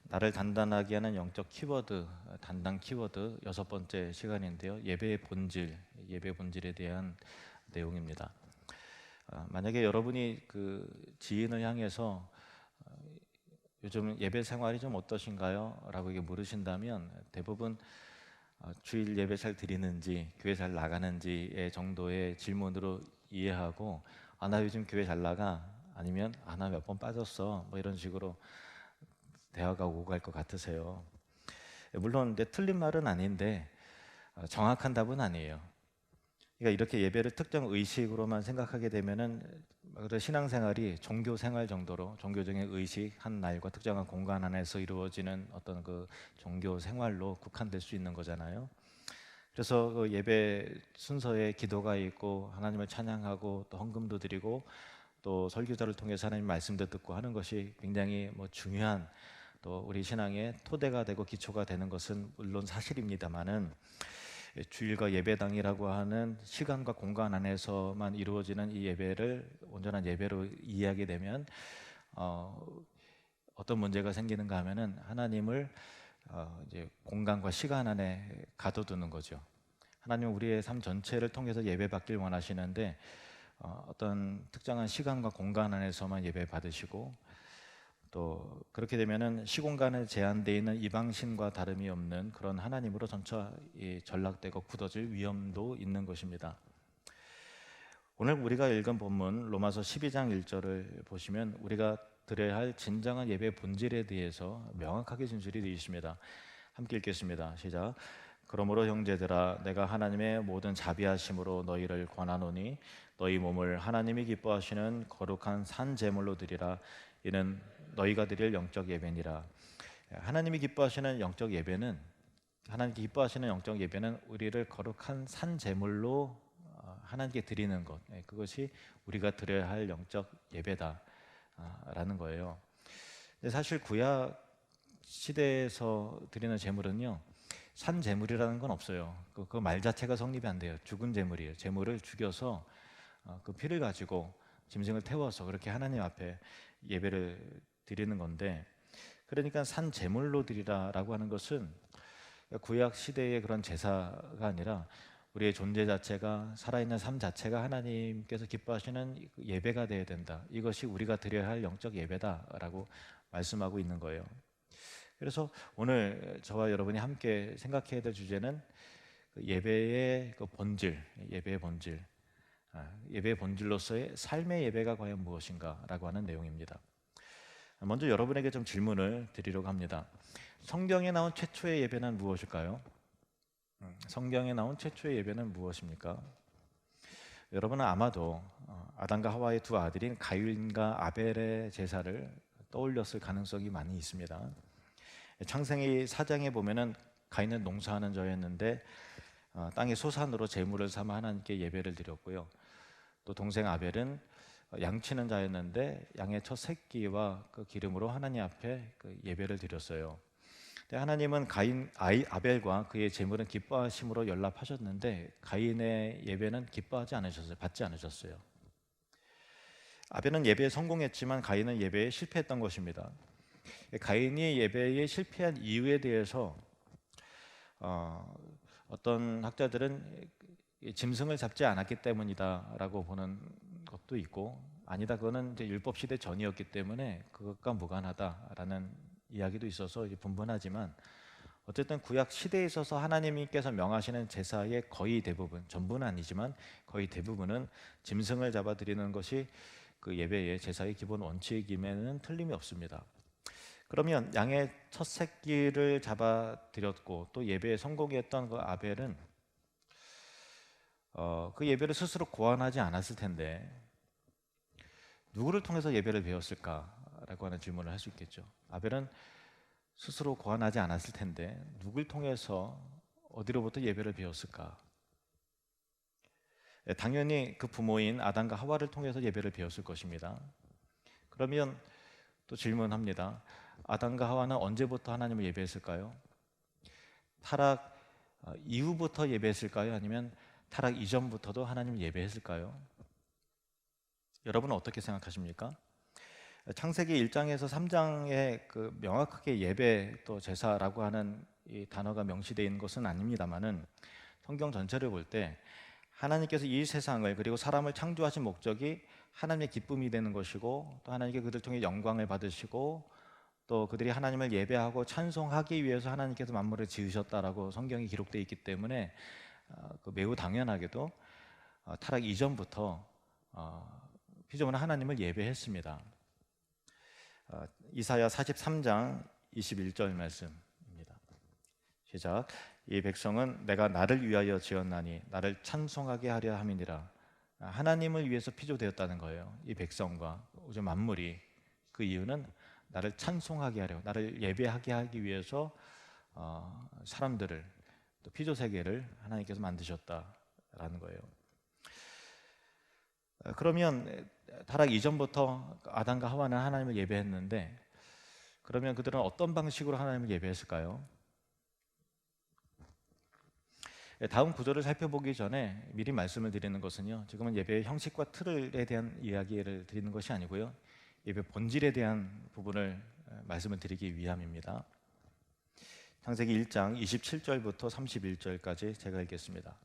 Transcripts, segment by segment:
나를 단단하게 하는 영적 키워드, 단단 키워드 6번째 시간인데요. 예배의 본질, 예배 본질에 대한 내용입니다. 만약에 여러분이 그 지인을 향해서 요즘 예배 생활이 좀 어떠신가요? 라고 이게 물으신다면 대부분 주일 예배 잘 드리는지, 교회 잘 나가는지의 정도의 질문으로 이해하고, 나 요즘 교회 잘 나가, 아니면 나 몇 번 빠졌어, 뭐 이런 식으로 대화가 오고 갈 것 같으세요. 물론 틀린 말은 아닌데 정확한 답은 아니에요. 그러니까 이렇게 예배를 특정 의식으로만 생각하게 되면은 신앙생활이 종교 생활 정도로, 종교적인 의식 한 날과 특정한 공간 안에서 이루어지는 어떤 그 종교 생활로 국한될 수 있는 거잖아요. 그래서 그 예배 순서에 기도가 있고 하나님을 찬양하고 또 헌금도 드리고 또 설교자를 통해서 하나님 말씀도 듣고 하는 것이 굉장히 중요한, 또 우리 신앙의 토대가 되고 기초가 되는 것은 물론 사실입니다만은, 주일과 예배당이라고 하는 시간과 공간 안에서만 이루어지는 이 예배를 온전한 예배로 이해하게 되면 어떤 문제가 생기는가 하면은 하나님을 이제 공간과 시간 안에 가둬두는 거죠. 하나님은 우리의 삶 전체를 통해서 예배받길 원하시는데 어떤 특정한 시간과 공간 안에서만 예배 받으시고, 또 그렇게 되면은 시공간에 제한되어 있는 이방신과 다름이 없는 그런 하나님으로 점차 전락되고 굳어질 위험도 있는 것입니다. 오늘 우리가 읽은 본문 로마서 12장 1절을 보시면 우리가 드려야 할 진정한 예배 본질에 대해서 명확하게 진술이 되어 있습니다. 함께 읽겠습니다. 시작. 그러므로 형제들아, 내가 하나님의 모든 자비하심으로 너희를 권하노니 너희 몸을 하나님이 기뻐하시는 거룩한 산 제물로 드리라. 이는 너희가 드릴 영적 예배니라. 하나님이 기뻐하시는 영적 예배는, 하나님께 기뻐하시는 영적 예배는 우리를 거룩한 산 제물로 하나님께 드리는 것, 그것이 우리가 드려야 할 영적 예배다라는 거예요. 사실 구약 시대에서 드리는 제물은요, 산 제물이라는 건 없어요. 그 말 자체가 성립이 안 돼요. 죽은 제물이에요. 제물을 죽여서 그 피를 가지고 짐승을 태워서 그렇게 하나님 앞에 예배를 드리는 건데, 그러니까 산 제물로 드리라라고 하는 것은 구약 시대의 그런 제사가 아니라 우리의 존재 자체가, 살아있는 삶 자체가 하나님께서 기뻐하시는 예배가 되어야 된다. 이것이 우리가 드려야 할 영적 예배다라고 말씀하고 있는 거예요. 그래서 오늘 저와 여러분이 함께 생각해야 될 주제는 예배의 본질, 예배의 본질, 예배의 본질로서의 삶의 예배가 과연 무엇인가라고 하는 내용입니다. 먼저 여러분에게 좀 질문을 드리려고 합니다. 성경에 나온 최초의 예배는 무엇일까요? 성경에 나온 최초의 예배는 무엇입니까? 여러분은 아마도 아담과 하와의 두 아들인 가인과 아벨의 제사를 떠올렸을 가능성이 많이 있습니다. 창세기 4장에 보면은 가인은 농사하는 자였는데 땅의 소산으로 제물을 삼아 하나님께 예배를 드렸고요. 또 동생 아벨은 양치는 자였는데 양의 첫 새끼와 그 기름으로 하나님 앞에 그 예배를 드렸어요. 하나님은 아벨과 그의 제물은 기뻐하심으로 연락하셨는데 가인의 예배는 기뻐하지 않으셨어요. 받지 않으셨어요. 아벨은 예배에 성공했지만 가인은 예배에 실패했던 것입니다. 가인이 예배에 실패한 이유에 대해서 어떤 학자들은 짐승을 잡지 않았기 때문이다라고 보는 것도 있고, 아니다, 그거는 이제 율법 시대 전이었기 때문에 그것과 무관하다라는 이야기도 있어서 분분하지만, 어쨌든 구약 시대에 있어서 하나님께서 명하시는 제사의 거의 대부분, 전부는 아니지만 거의 대부분은 짐승을 잡아 드리는 것이 그 예배의 제사의 기본 원칙임에는 틀림이 없습니다. 그러면 양의 첫 새끼를 잡아 드렸고 또 예배에 성공했던 그 아벨은 그 예배를 스스로 고안하지 않았을 텐데 누구를 통해서 예배를 배웠을까라고 하는 질문을 할 수 있겠죠. 아벨은 스스로 고안하지 않았을 텐데 누굴 통해서 어디로부터 예배를 배웠을까? 당연히 그 부모인 아담과 하와를 통해서 예배를 배웠을 것입니다. 그러면 또 질문합니다. 아담과 하와는 언제부터 하나님을 예배했을까요? 타락 이후부터 예배했을까요? 아니면 타락 이전부터도 하나님을 예배했을까요? 여러분은 어떻게 생각하십니까? 창세기 1장에서 3장에 그 명확하게 예배 또 제사라고 하는 이 단어가 명시되어 있는 것은 아닙니다만은 성경 전체를 볼 때 하나님께서 이 세상을 그리고 사람을 창조하신 목적이 하나님의 기쁨이 되는 것이고, 또 하나님께 그들 통해 영광을 받으시고, 또 그들이 하나님을 예배하고 찬송하기 위해서 하나님께서 만물을 지으셨다라고 성경이 기록되어 있기 때문에 매우 당연하게도 타락 이전부터 피조물은 하나님을 예배했습니다. 이사야 43장 21절 말씀입니다. 시작. 이 백성은 내가 나를 위하여 지었나니 나를 찬송하게 하려 함이니라. 하나님을 위해서 피조되었다는 거예요. 이 백성과 우주 만물이. 그 이유는 나를 찬송하게 하려, 나를 예배하게 하기 위해서 사람들을, 또 피조 세계를 하나님께서 만드셨다라는 거예요. 그러면 타락 이전부터 아담과 하와는 하나님을 예배했는데, 그러면 그들은 어떤 방식으로 하나님을 예배했을까요? 다음 구절을 살펴보기 전에 미리 말씀을 드리는 것은요, 지금은 예배의 형식과 틀에 대한 이야기를 드리는 것이 아니고요, 예배 본질에 대한 부분을 말씀을 드리기 위함입니다. 창세기 1장 27절부터 31절까지 제가 읽겠습니다.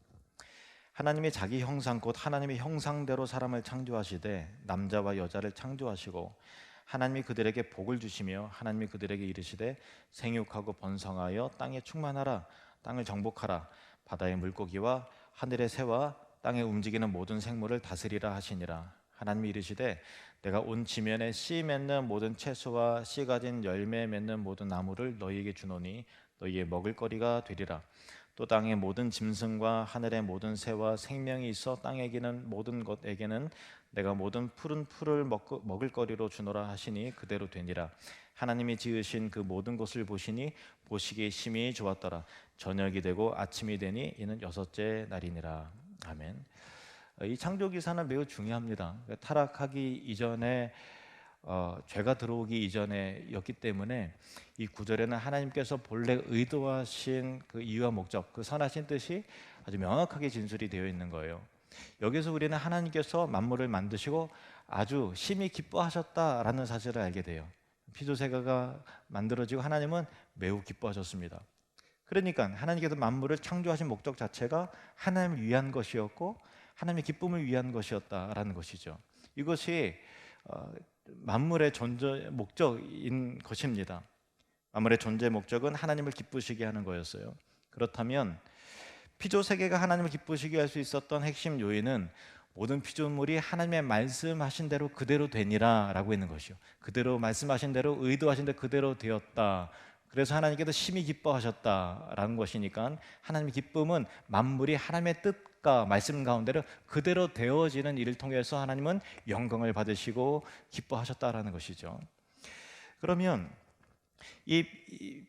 하나님이 자기 형상 곧 하나님의 형상대로 사람을 창조하시되 남자와 여자를 창조하시고 하나님이 그들에게 복을 주시며 하나님이 그들에게 이르시되 생육하고 번성하여 땅에 충만하라. 땅을 정복하라. 바다의 물고기와 하늘의 새와 땅에 움직이는 모든 생물을 다스리라 하시니라. 하나님이 이르시되 내가 온 지면에 씨 맺는 모든 채소와 씨 가진 열매 맺는 모든 나무를 너희에게 주노니 너희의 먹을거리가 되리라. 또 땅의 모든 짐승과 하늘의 모든 새와 생명이 있어 땅에 기는 모든 것에게는 내가 모든 푸른 풀을 먹을 거리로 주노라 하시니 그대로 되니라. 하나님이 지으신 그 모든 것을 보시니 보시기에 심히 좋았더라. 저녁이 되고 아침이 되니 이는 여섯째 날이니라. 아멘. 이 창조 기사는 매우 중요합니다. 타락하기 이전에 죄가 들어오기 이전에였기 때문에 이 구절에는 하나님께서 본래 의도하신 그 이유와 목적, 그 선하신 뜻이 아주 명확하게 진술이 되어 있는 거예요. 여기서 우리는 하나님께서 만물을 만드시고 아주 심히 기뻐하셨다라는 사실을 알게 돼요. 피조세계가 만들어지고 하나님은 매우 기뻐하셨습니다. 그러니까 하나님께서 만물을 창조하신 목적 자체가 하나님을 위한 것이었고 하나님의 기쁨을 위한 것이었다라는 것이죠. 이것이 만물의 존재 목적인 것입니다. 만물의 존재 목적은 하나님을 기쁘시게 하는 거였어요. 그렇다면 피조 세계가 하나님을 기쁘시게 할 수 있었던 핵심 요인은 모든 피조물이 하나님의 말씀하신 대로 그대로 되니라라고 있는 것이요. 그대로 말씀하신 대로 의도하신 대로 그대로 되었다. 그래서 하나님께서 심히 기뻐하셨다라는 것이니까 하나님의 기쁨은 만물이 하나님의 뜻과 말씀 가운데로 그대로 되어지는 일을 통해서 하나님은 영광을 받으시고 기뻐하셨다라는 것이죠. 그러면 이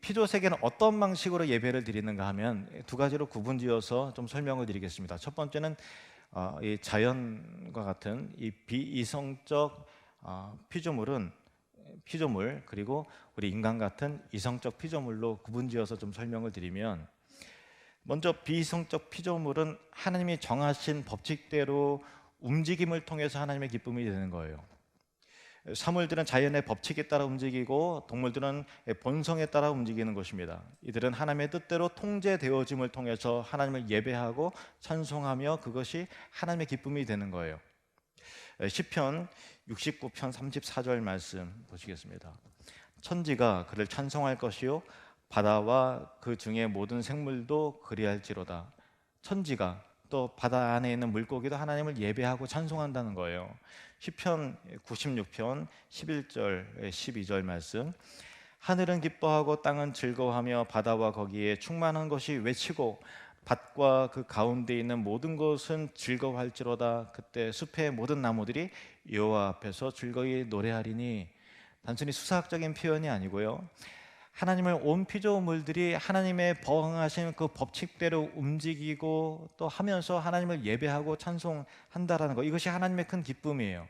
피조 세계는 어떤 방식으로 예배를 드리는가 하면 두 가지로 구분지어서 좀 설명을 드리겠습니다. 첫 번째는 이 자연과 같은 이 비이성적 피조물 그리고 우리 인간 같은 이성적 피조물로 구분지어서 좀 설명을 드리면, 먼저 비이성적 피조물은 하나님이 정하신 법칙대로 움직임을 통해서 하나님의 기쁨이 되는 거예요. 사물들은 자연의 법칙에 따라 움직이고 동물들은 본성에 따라 움직이는 것입니다. 이들은 하나님의 뜻대로 통제되어짐을 통해서 하나님을 예배하고 찬송하며 그것이 하나님의 기쁨이 되는 거예요. 시편 69편 34절 말씀 보시겠습니다. 천지가 그를 찬송할 것이요 바다와 그 중에 모든 생물도 그리할지로다. 천지가 또 바다 안에 있는 물고기도 하나님을 예배하고 찬송한다는 거예요. 시편 96편 11절 12절 말씀. 하늘은 기뻐하고 땅은 즐거워하며 바다와 거기에 충만한 것이 외치고 밭과 그 가운데 있는 모든 것은 즐거워할지로다. 그때 숲의 모든 나무들이 여호와 앞에서 즐거이 노래하리니. 단순히 수사학적인 표현이 아니고요, 하나님을 온 피조물들이 하나님의 범하신 그 법칙대로 움직이고 또 하면서 하나님을 예배하고 찬송한다라는 것, 이것이 하나님의 큰 기쁨이에요.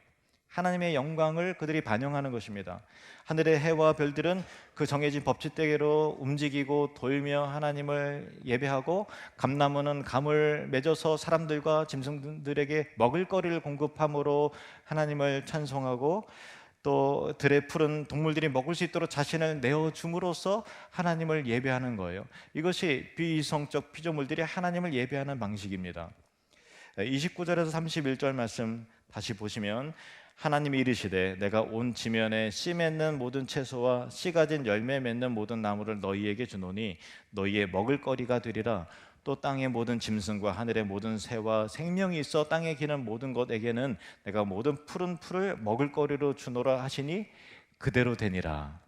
하나님의 영광을 그들이 반영하는 것입니다. 하늘의 해와 별들은 그 정해진 법칙대로 움직이고 돌며 하나님을 예배하고, 감나무는 감을 맺어서 사람들과 짐승들에게 먹을거리를 공급함으로 하나님을 찬송하고, 또 들의 푸른 동물들이 먹을 수 있도록 자신을 내어줌으로써 하나님을 예배하는 거예요. 이것이 비이성적 피조물들이 하나님을 예배하는 방식입니다. 29절에서 31절 말씀 다시 보시면 하나님이 이르시되 내가 온 지면에 씨 맺는 모든 채소와 씨 가진 열매 맺는 모든 나무를 너희에게 주노니 너희의 먹을거리가 되리라. 또 땅의 모든 짐승과 하늘의 모든 새와 생명이 있어 땅에 기는 모든 것에게는 내가 모든 푸른 풀을 먹을거리로 주노라 하시니 그대로 되니라.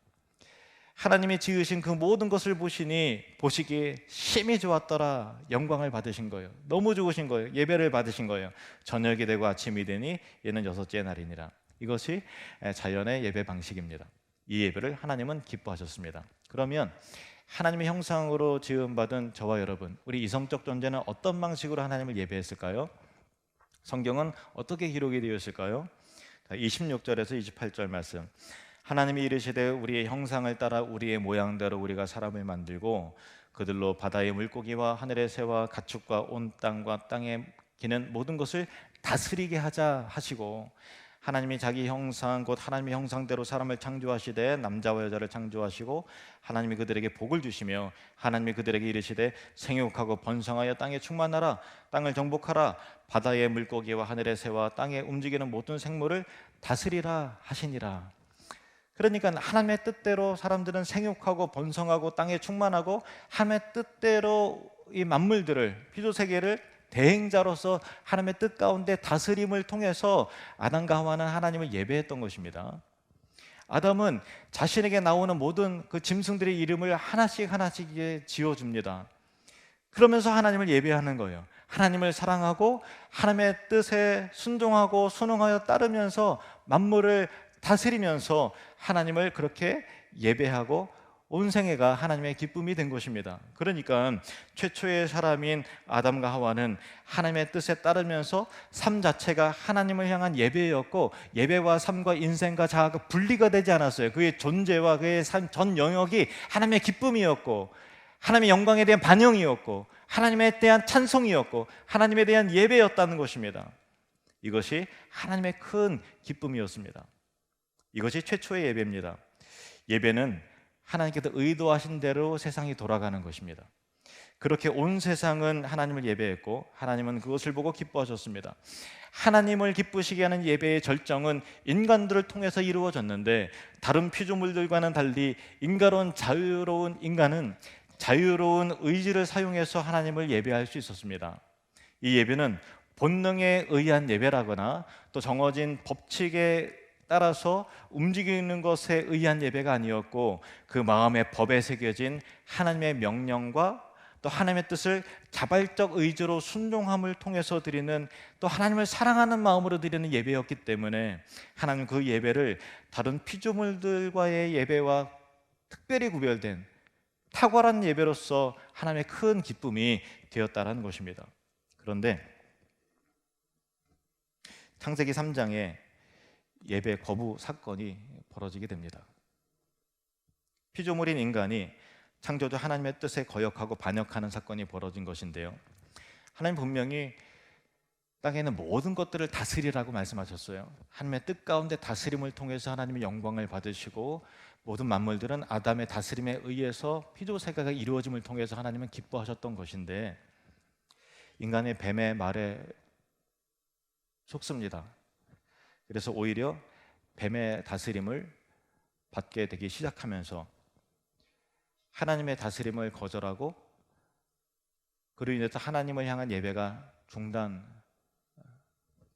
하나님이 지으신 그 모든 것을 보시기에 심히 좋았더라. 영광을 받으신 거예요. 너무 좋으신 거예요. 예배를 받으신 거예요. 저녁이 되고 아침이 되니 이는 여섯째 날이니라. 이것이 자연의 예배 방식입니다. 이 예배를 하나님은 기뻐하셨습니다. 그러면 하나님의 형상으로 지음받은 저와 여러분, 우리 이성적 존재는 어떤 방식으로 하나님을 예배했을까요? 성경은 어떻게 기록이 되어 있을까요? 26절에서 28절 말씀, 하나님이 이르시되 우리의 형상을 따라 우리의 모양대로 우리가 사람을 만들고 그들로 바다의 물고기와 하늘의 새와 가축과 온 땅과 땅에 기는 모든 것을 다스리게 하자 하시고, 하나님이 자기 형상 곧 하나님의 형상대로 사람을 창조하시되 남자와 여자를 창조하시고 하나님이 그들에게 복을 주시며 하나님이 그들에게 이르시되 생육하고 번성하여 땅에 충만하라. 땅을 정복하라. 바다의 물고기와 하늘의 새와 땅에 움직이는 모든 생물을 다스리라 하시니라. 그러니까 하나님의 뜻대로 사람들은 생육하고 번성하고 땅에 충만하고 하나님의 뜻대로 이 만물들을, 피조세계를 대행자로서 하나님의 뜻 가운데 다스림을 통해서 아담과 하와는 하나님을 예배했던 것입니다. 아담은 자신에게 나오는 모든 그 짐승들의 이름을 하나씩 지어줍니다. 그러면서 하나님을 예배하는 거예요. 하나님을 사랑하고 하나님의 뜻에 순종하고 순응하여 따르면서 만물을 다스리면서 하나님을 그렇게 예배하고 온 생애가 하나님의 기쁨이 된 것입니다. 그러니까 최초의 사람인 아담과 하와는 하나님의 뜻에 따르면서 삶 자체가 하나님을 향한 예배였고, 예배와 삶과 인생과 자아가 분리가 되지 않았어요. 그의 존재와 그의 삶 전 영역이 하나님의 기쁨이었고, 하나님의 영광에 대한 반영이었고, 하나님에 대한 찬송이었고, 하나님에 대한 예배였다는 것입니다. 이것이 하나님의 큰 기쁨이었습니다. 이것이 최초의 예배입니다. 예배는 하나님께서 의도하신 대로 세상이 돌아가는 것입니다. 그렇게 온 세상은 하나님을 예배했고 하나님은 그것을 보고 기뻐하셨습니다. 하나님을 기쁘시게 하는 예배의 절정은 인간들을 통해서 이루어졌는데, 다른 피조물들과는 달리 인간은 자유로운 인간은 자유로운 의지를 사용해서 하나님을 예배할 수 있었습니다. 이 예배는 본능에 의한 예배라거나 또 정해진 법칙에 따라서 움직이는 것에 의한 예배가 아니었고, 그 마음의 법에 새겨진 하나님의 명령과 또 하나님의 뜻을 자발적 의지로 순종함을 통해서 드리는, 또 하나님을 사랑하는 마음으로 드리는 예배였기 때문에 하나님 그 예배를 다른 피조물들과의 예배와 특별히 구별된 탁월한 예배로서 하나님의 큰 기쁨이 되었다는 것입니다. 그런데 창세기 3장에 예배 거부 사건이 벌어지게 됩니다. 피조물인 인간이 창조주 하나님의 뜻에 거역하고 반역하는 사건이 벌어진 것인데요, 하나님 분명히 땅에 있는 모든 것들을 다스리라고 말씀하셨어요. 하나님의 뜻 가운데 다스림을 통해서 하나님의 영광을 받으시고, 모든 만물들은 아담의 다스림에 의해서 피조세계가 이루어짐을 통해서 하나님은 기뻐하셨던 것인데, 인간의 뱀의 말에 속습니다. 그래서 오히려 뱀의 다스림을 받게 되기 시작하면서 하나님의 다스림을 거절하고, 그로 인해서 하나님을 향한 예배가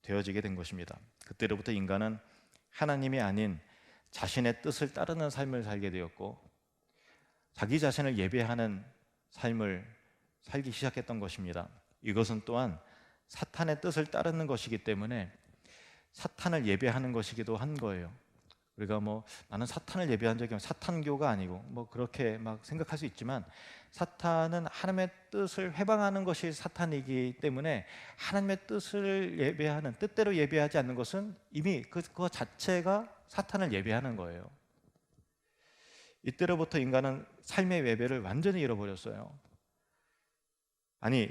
중단되어지게 된 것입니다. 그때로부터 인간은 하나님이 아닌 자신의 뜻을 따르는 삶을 살게 되었고, 자기 자신을 예배하는 삶을 살기 시작했던 것입니다. 이것은 또한 사탄의 뜻을 따르는 것이기 때문에 사탄을 예배하는 것이기도 한 거예요. 우리가 나는 사탄을 예배한 적이 사탄교가 아니고 그렇게 막 생각할 수 있지만, 사탄은 하나님의 뜻을 회방하는 것이 사탄이기 때문에 하나님의 뜻을 예배하는, 뜻대로 예배하지 않는 것은 이미 그거 자체가 사탄을 예배하는 거예요. 이때로부터 인간은 삶의 예배를 완전히 잃어버렸어요. 아니,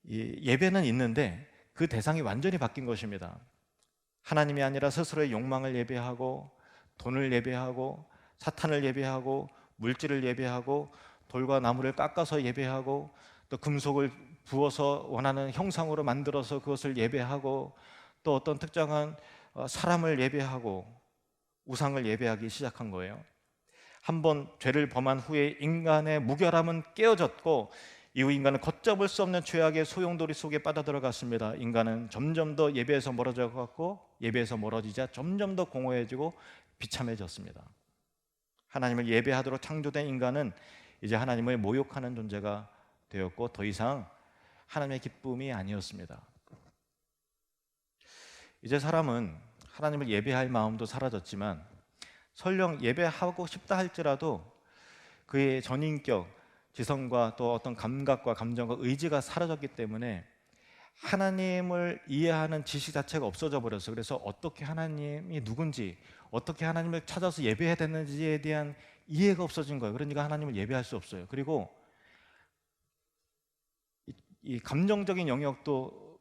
이 예배는 있는데 그 대상이 완전히 바뀐 것입니다. 하나님이 아니라 스스로의 욕망을 예배하고, 돈을 예배하고 사탄을 예배하고 물질을 예배하고 돌과 나무를 깎아서 예배하고 또 금속을 부어서 원하는 형상으로 만들어서 그것을 예배하고 또 어떤 특정한 사람을 예배하고 우상을 예배하기 시작한 거예요. 한번 죄를 범한 후에 인간의 무결함은 깨어졌고 이후 인간은 걷잡을 수 없는 죄악의 소용돌이 속에 빠져들어갔습니다. 인간은 점점 더 예배에서 멀어져 갔고 예배에서 멀어지자 점점 더 공허해지고 비참해졌습니다. 하나님을 예배하도록 창조된 인간은 이제 하나님을 모욕하는 존재가 되었고 더 이상 하나님의 기쁨이 아니었습니다. 이제 사람은 하나님을 예배할 마음도 사라졌지만 설령 예배하고 싶다 할지라도 그의 전인격, 지성과 또 어떤 감각과 감정과 의지가 사라졌기 때문에 하나님을 이해하는 지식 자체가 없어져 버렸어요. 그래서 어떻게 하나님이 누군지, 어떻게 하나님을 찾아서 예배해야 되는지에 대한 이해가 없어진 거예요. 그러니까 하나님을 예배할 수 없어요. 그리고 이 감정적인 영역도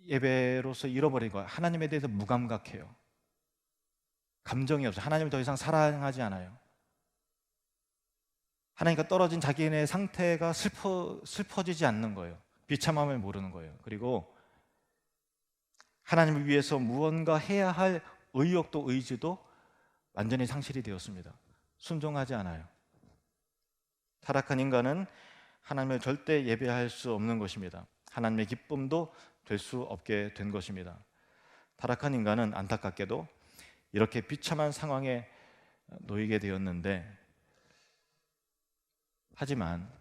예배로서 잃어버린 거예요. 하나님에 대해서 무감각해요. 감정이 없어요. 하나님을 더 이상 사랑하지 않아요. 하나님과 떨어진 자기의 상태가 슬퍼지지 않는 거예요. 비참함을 모르는 거예요. 그리고 하나님을 위해서 무언가 해야 할 의욕도 의지도 완전히 상실이 되었습니다. 순종하지 않아요. 타락한 인간은 하나님을 절대 예배할 수 없는 것입니다. 하나님의 기쁨도 될 수 없게 된 것입니다. 타락한 인간은 안타깝게도 이렇게 비참한 상황에 놓이게 되었는데, 하지만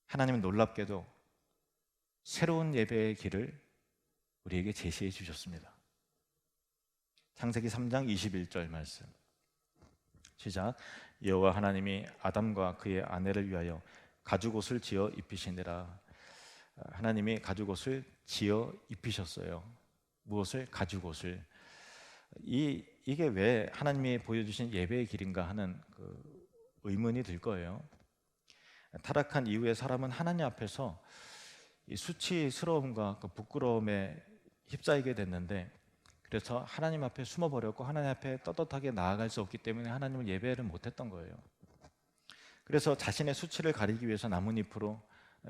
하나님은 놀랍게도 새로운 예배의 길을 우리에게 제시해 주셨습니다. 창세기 3장 21절 말씀 시작. 여호와 하나님이 아담과 그의 아내를 위하여 가죽옷을 지어 입히시니라. 하나님이 가죽옷을 지어 입히셨어요. 무엇을? 가죽옷을. 이게 왜 하나님이 보여주신 예배의 길인가 하는 그 의문이 들 거예요. 타락한 이후에 사람은 하나님 앞에서 이 수치스러움과 그 부끄러움에 휩싸이게 됐는데, 그래서 하나님 앞에 숨어버렸고 하나님 앞에 떳떳하게 나아갈 수 없기 때문에 하나님을 예배를 못했던 거예요. 그래서 자신의 수치를 가리기 위해서 나뭇잎으로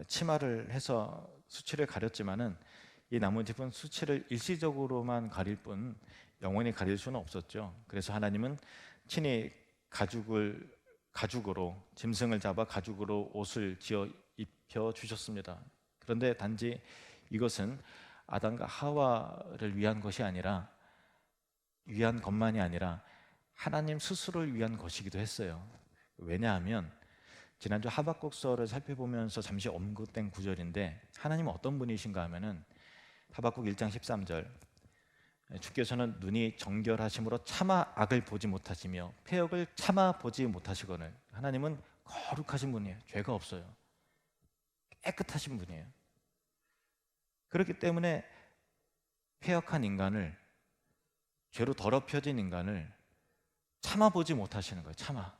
치마를 해서 수치를 가렸지만은 이 나뭇잎은 수치를 일시적으로만 가릴 뿐 영원히 가릴 수는 없었죠. 그래서 하나님은 친히 가죽으로 짐승을 잡아 가죽으로 옷을 지어 입혀 주셨습니다. 그런데 단지 이것은 아담과 하와를 위한 것이 아니라 위한 것만이 아니라 하나님 스스로를 위한 것이기도 했어요. 왜냐하면 지난주 하박국서를 살펴보면서 잠시 언급된 구절인데, 하나님은 어떤 분이신가 하면은 하박국 1장 13절 주께서는 눈이 정결하심으로 차마 악을 보지 못하시며 패역을 차마 보지 못하시거늘. 하나님은 거룩하신 분이에요. 죄가 없어요. 깨끗하신 분이에요. 그렇기 때문에 패역한 인간을, 죄로 더럽혀진 인간을 참아보지 못하시는 거예요. 참아.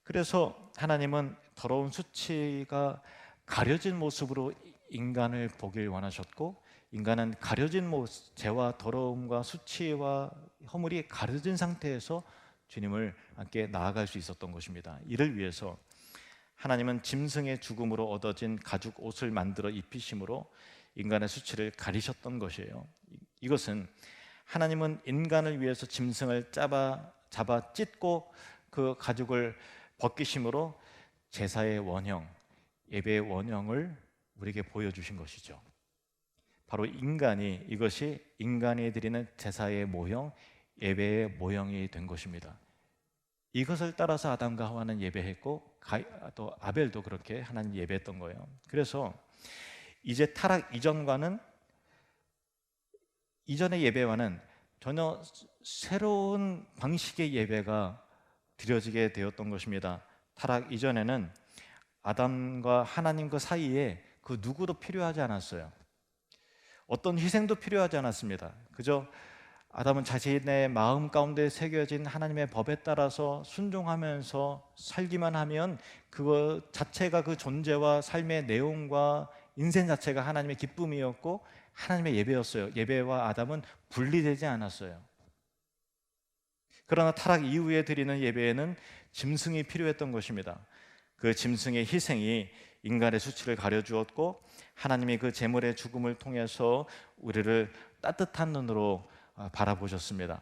그래서 하나님은 더러운 수치가 가려진 모습으로 인간을 보길 원하셨고, 인간은 가려진 모습, 죄와 더러움과 수치와 허물이 가려진 상태에서 주님을 함께 나아갈 수 있었던 것입니다. 이를 위해서 하나님은 짐승의 죽음으로 얻어진 가죽 옷을 만들어 입히심으로 인간의 수치를 가리셨던 것이에요. 이것은 하나님은 인간을 위해서 짐승을 잡아 찢고 그 가죽을 벗기심으로 제사의 원형, 예배의 원형을 우리에게 보여주신 것이죠. 바로 이것이 인간이 드리는 제사의 모형, 예배의 모형이 된 것입니다. 이것을 따라서 아담과 하와는 예배했고 또 아벨도 그렇게 하나님 예배했던 거예요. 그래서 이제 타락 이전의 예배와는 전혀 새로운 방식의 예배가 드려지게 되었던 것입니다. 타락 이전에는 아담과 하나님 그 사이에 그 누구도 필요하지 않았어요. 어떤 희생도 필요하지 않았습니다. 그저 아담은 자신의 마음 가운데 새겨진 하나님의 법에 따라서 순종하면서 살기만 하면 그거 자체가, 그 존재와 삶의 내용과 인생 자체가 하나님의 기쁨이었고 하나님의 예배였어요. 예배와 아담은 분리되지 않았어요. 그러나 타락 이후에 드리는 예배에는 짐승이 필요했던 것입니다. 그 짐승의 희생이 인간의 수치를 가려주었고, 하나님이 그 제물의 죽음을 통해서 우리를 따뜻한 눈으로 바라보셨습니다.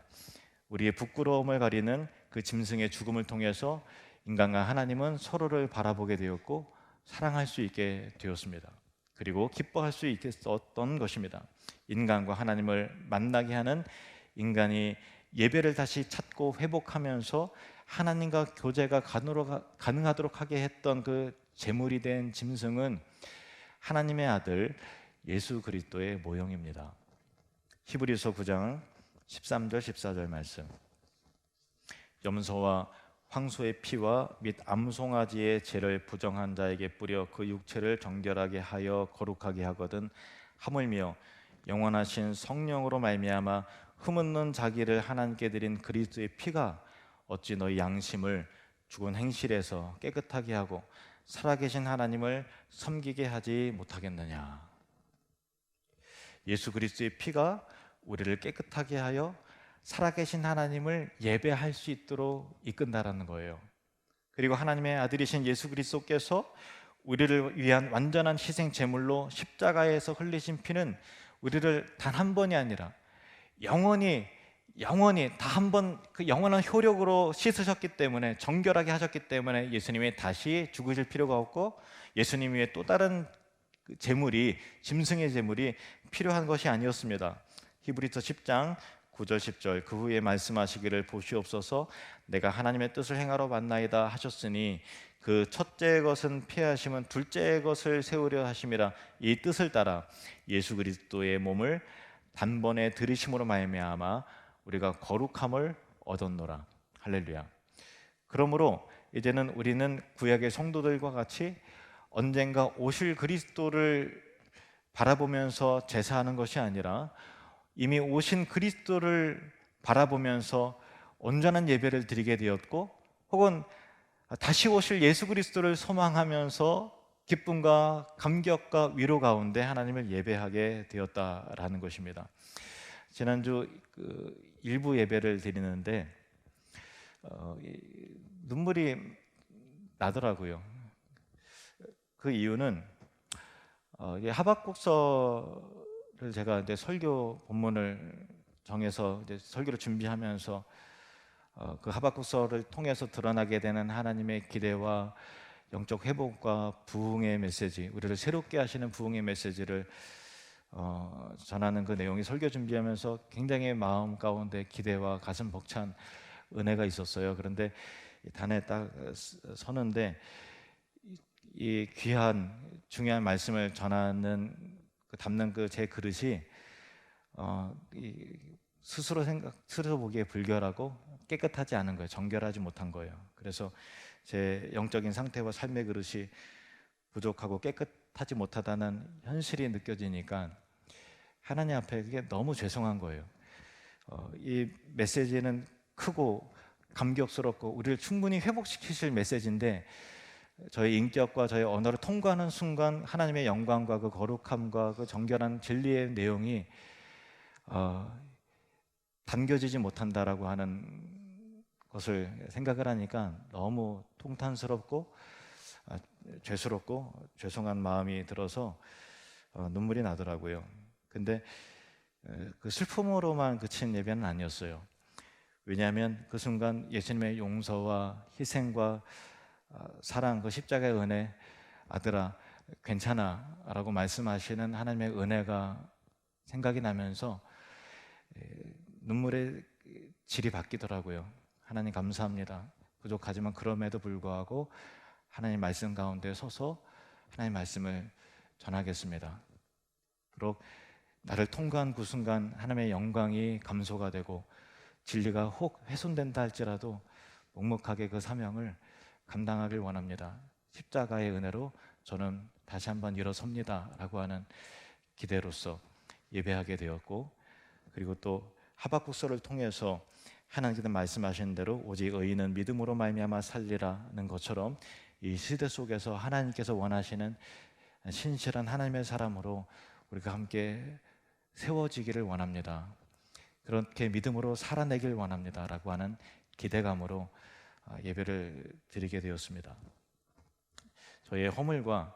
우리의 부끄러움을 가리는 그 짐승의 죽음을 통해서 인간과 하나님은 서로를 바라보게 되었고 사랑할 수 있게 되었습니다. 그리고 기뻐할 수 있었던 것입니다. 인간과 하나님을 만나게 하는, 인간이 예배를 다시 찾고 회복하면서 하나님과 교제가 가능하도록 하게 했던 그 제물이 된 짐승은 하나님의 아들 예수 그리스도의 모형입니다. 히브리서 9장 13절 14절 말씀. 염소와 황소의 피와 및 암송아지의 죄를 부정한 자에게 뿌려 그 육체를 정결하게 하여 거룩하게 하거든, 하물며 영원하신 성령으로 말미암아 흠없는 자기를 하나님께 드린 그리스도의 피가 어찌 너희 양심을 죽은 행실에서 깨끗하게 하고 살아계신 하나님을 섬기게 하지 못하겠느냐. 예수 그리스도의 피가 우리를 깨끗하게 하여 살아계신 하나님을 예배할 수 있도록 이끈다라는 거예요. 그리고 하나님의 아들이신 예수 그리스도께서 우리를 위한 완전한 희생 제물로 십자가에서 흘리신 피는 우리를 단 한 번이 아니라 영원히 다 한 번 그 영원한 효력으로 씻으셨기 때문에, 정결하게 하셨기 때문에 예수님이 다시 죽으실 필요가 없고, 예수님 위에 또 다른 제물이, 짐승의 제물이 필요한 것이 아니었습니다. 히브리서 10장 9절 10절, 그 후에 말씀하시기를 보시옵소서 내가 하나님의 뜻을 행하러 왔나이다 하셨으니 그 첫째 것은 폐하심은 둘째 것을 세우려 하심이라. 이 뜻을 따라 예수 그리스도의 몸을 단번에 들이심으로 말미암아 우리가 거룩함을 얻었노라. 할렐루야. 그러므로 이제는 우리는 구약의 성도들과 같이 언젠가 오실 그리스도를 바라보면서 제사하는 것이 아니라 이미 오신 그리스도를 바라보면서 온전한 예배를 드리게 되었고, 혹은 다시 오실 예수 그리스도를 소망하면서 기쁨과 감격과 위로 가운데 하나님을 예배하게 되었다라는 것입니다. 지난주 일부 예배를 드리는데 눈물이 나더라고요. 그 이유는 하박국서를 제가 이제 설교 본문을 정해서 이제 설교를 준비하면서 그 하박국서를 통해서 드러나게 되는 하나님의 기대와 영적 회복과 부흥의 메시지, 우리를 새롭게 하시는 부흥의 메시지를 전하는 그 내용이 설교 준비하면서 굉장히 마음 가운데 기대와 가슴 벅찬 은혜가 있었어요. 그런데 단에 딱 서는데 이 귀한 중요한 말씀을 전하는 담는 그 제 그릇이 스스로 보기에 불결하고 깨끗하지 않은 거예요. 정결하지 못한 거예요. 그래서 제 영적인 상태와 삶의 그릇이 부족하고 깨끗하지 못하다는 현실이 느껴지니까 하나님 앞에 그게 너무 죄송한 거예요. 이 메시지는 크고 감격스럽고 우리를 충분히 회복시키실 메시지인데, 저희 인격과 저희 언어를 통과하는 순간 하나님의 영광과 그 거룩함과 그 정결한 진리의 내용이 담겨지지 못한다라고 하는 것을 생각을 하니까 너무 통탄스럽고 죄스럽고 죄송한 마음이 들어서 눈물이 나더라고요. 근데 그 슬픔으로만 그친 예배는 아니었어요. 왜냐하면 그 순간 예수님의 용서와 희생과 사랑, 그 십자가의 은혜, 아들아 괜찮아 라고 말씀하시는 하나님의 은혜가 생각이 나면서 눈물의 질이 바뀌더라고요. 하나님 감사합니다. 부족하지만 그럼에도 불구하고 하나님 말씀 가운데 서서 하나님 말씀을 전하겠습니다. 그리고 나를 통과한 그 순간 하나님의 영광이 감소가 되고 진리가 혹 훼손된다 할지라도 묵묵하게 그 사명을 감당하길 원합니다. 십자가의 은혜로 저는 다시 한번 일어섭니다 라고 하는 기대로서 예배하게 되었고, 그리고 또 하박국서를 통해서 하나님께서 말씀하신 대로 오직 의인은 믿음으로 말미암아 살리라는 것처럼 이 시대 속에서 하나님께서 원하시는 신실한 하나님의 사람으로 우리가 함께 세워지기를 원합니다. 그렇게 믿음으로 살아내길 원합니다 라고 하는 기대감으로 예배를 드리게 되었습니다. 저희의 허물과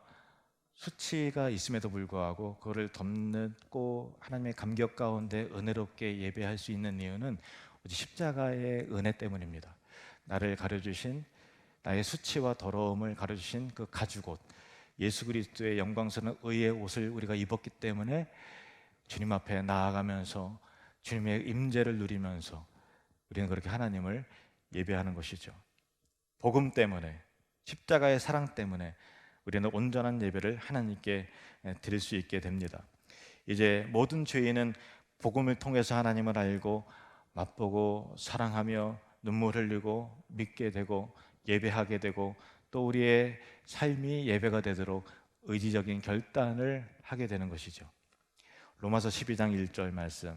수치가 있음에도 불구하고 그거를 덮고 하나님의 감격 가운데 은혜롭게 예배할 수 있는 이유는 오직 십자가의 은혜 때문입니다. 나를 가려주신, 나의 수치와 더러움을 가려주신 그 가죽옷, 예수 그리스도의 영광스러운 의의 옷을 우리가 입었기 때문에 주님 앞에 나아가면서 주님의 임재를 누리면서 우리는 그렇게 하나님을 예배하는 것이죠. 복음 때문에, 십자가의 사랑 때문에 우리는 온전한 예배를 하나님께 드릴 수 있게 됩니다. 이제 모든 죄인은 복음을 통해서 하나님을 알고 맛보고 사랑하며 눈물 흘리고 믿게 되고 예배하게 되고 또 우리의 삶이 예배가 되도록 의지적인 결단을 하게 되는 것이죠. 로마서 12장 1절 말씀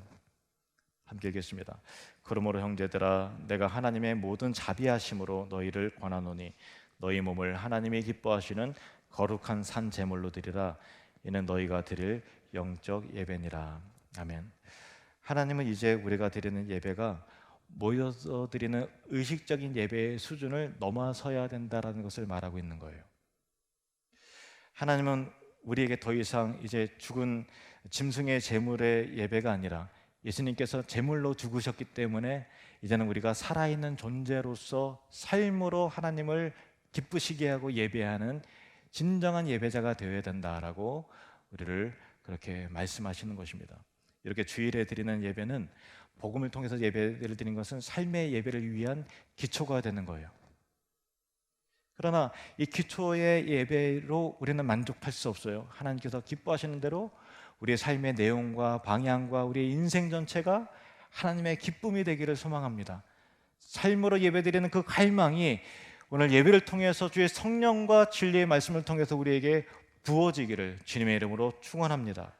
함께 읽겠습니다. 그러므로 형제들아 내가 하나님의 모든 자비하심으로 너희를 권하노니 너희 몸을 하나님이 기뻐하시는 거룩한 산 제물로 드리라. 이는 너희가 드릴 영적 예배니라. 아멘. 하나님은 이제 우리가 드리는 예배가 모여서 드리는 의식적인 예배의 수준을 넘어서야 된다라는 것을 말하고 있는 거예요. 하나님은 우리에게 더 이상 이제 죽은 짐승의 제물의 예배가 아니라 예수님께서 제물로 죽으셨기 때문에 이제는 우리가 살아있는 존재로서 삶으로 하나님을 기쁘시게 하고 예배하는 진정한 예배자가 되어야 된다라고 우리를 그렇게 말씀하시는 것입니다. 이렇게 주일에 드리는 예배는 복음을 통해서 예배를 드리는 것은 삶의 예배를 위한 기초가 되는 거예요. 그러나 이 기초의 예배로 우리는 만족할 수 없어요. 하나님께서 기뻐하시는 대로 우리의 삶의 내용과 방향과 우리의 인생 전체가 하나님의 기쁨이 되기를 소망합니다. 삶으로 예배드리는 그 갈망이 오늘 예배를 통해서 주의 성령과 진리의 말씀을 통해서 우리에게 부어지기를 주님의 이름으로 축원합니다.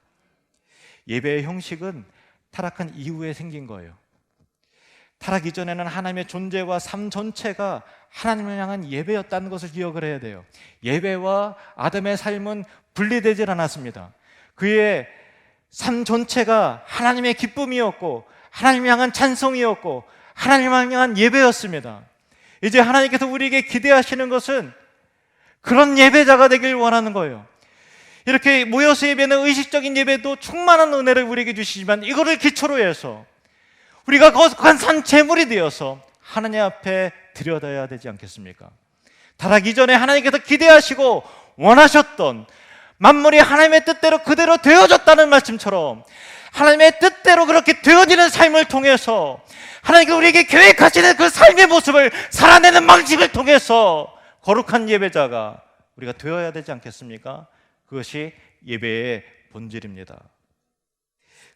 예배의 형식은 타락한 이후에 생긴 거예요. 타락 이전에는 하나님의 존재와 삶 전체가 하나님을 향한 예배였다는 것을 기억을 해야 돼요. 예배와 아담의 삶은 분리되질 않았습니다. 그의 삶 전체가 하나님의 기쁨이었고 하나님을 향한 찬송이었고 하나님을 향한 예배였습니다. 이제 하나님께서 우리에게 기대하시는 것은 그런 예배자가 되길 원하는 거예요. 이렇게 모여서 예배는 의식적인 예배도 충만한 은혜를 우리에게 주시지만 이거를 기초로 해서 우리가 거룩한 산 제물이 되어서 하나님 앞에 드려야 되지 않겠습니까? 타락 이전에 하나님께서 기대하시고 원하셨던 만물이 하나님의 뜻대로 그대로 되어졌다는 말씀처럼 하나님의 뜻대로 그렇게 되어지는 삶을 통해서 하나님께서 우리에게 계획하시는 그 삶의 모습을 살아내는 방식을 통해서 거룩한 예배자가 우리가 되어야 되지 않겠습니까? 그것이 예배의 본질입니다.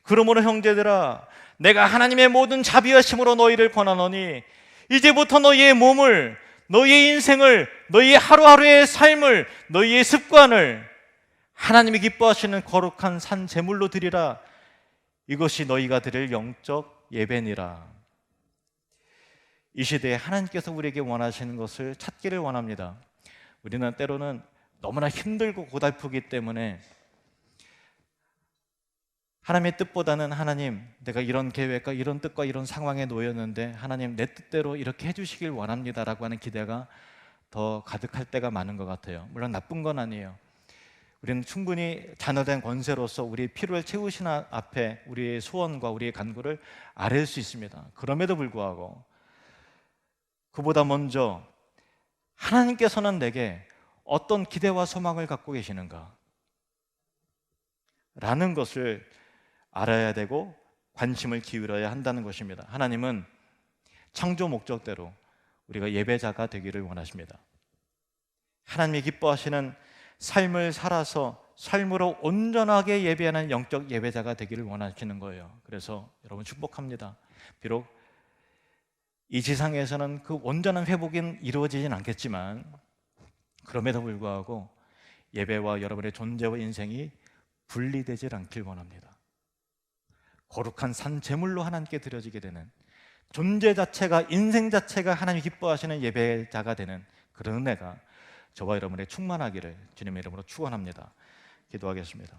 그러므로 형제들아 내가 하나님의 모든 자비하심으로 너희를 권하노니 이제부터 너희의 몸을, 너희의 인생을, 너희의 하루하루의 삶을, 너희의 습관을 하나님이 기뻐하시는 거룩한 산 제물로 드리라. 이것이 너희가 드릴 영적 예배니라. 이 시대에 하나님께서 우리에게 원하시는 것을 찾기를 원합니다. 우리는 때로는 너무나 힘들고 고달프기 때문에 하나님의 뜻보다는 하나님, 내가 이런 계획과 이런 뜻과 이런 상황에 놓였는데 하나님 내 뜻대로 이렇게 해주시길 원합니다라고 하는 기대가 더 가득할 때가 많은 것 같아요. 물론 나쁜 건 아니에요. 우리는 충분히 자녀된 권세로서 우리의 필요를 채우신 앞에 우리의 소원과 우리의 간구를 아뢰을 수 있습니다. 그럼에도 불구하고 그보다 먼저 하나님께서는 내게 어떤 기대와 소망을 갖고 계시는가 라는 것을 알아야 되고 관심을 기울여야 한다는 것입니다. 하나님은 창조 목적대로 우리가 예배자가 되기를 원하십니다. 하나님이 기뻐하시는 삶을 살아서 삶으로 온전하게 예배하는 영적 예배자가 되기를 원하시는 거예요. 그래서 여러분 축복합니다. 비록 이 지상에서는 그 온전한 회복은 이루어지진 않겠지만 그럼에도 불구하고 예배와 여러분의 존재와 인생이 분리되질 않길 원합니다. 거룩한 산 제물로 하나님께 드려지게 되는 존재 자체가, 인생 자체가 하나님이 기뻐하시는 예배자가 되는 그런 은혜가 저와 여러분의 충만하기를 주님의 이름으로 축원합니다. 기도하겠습니다.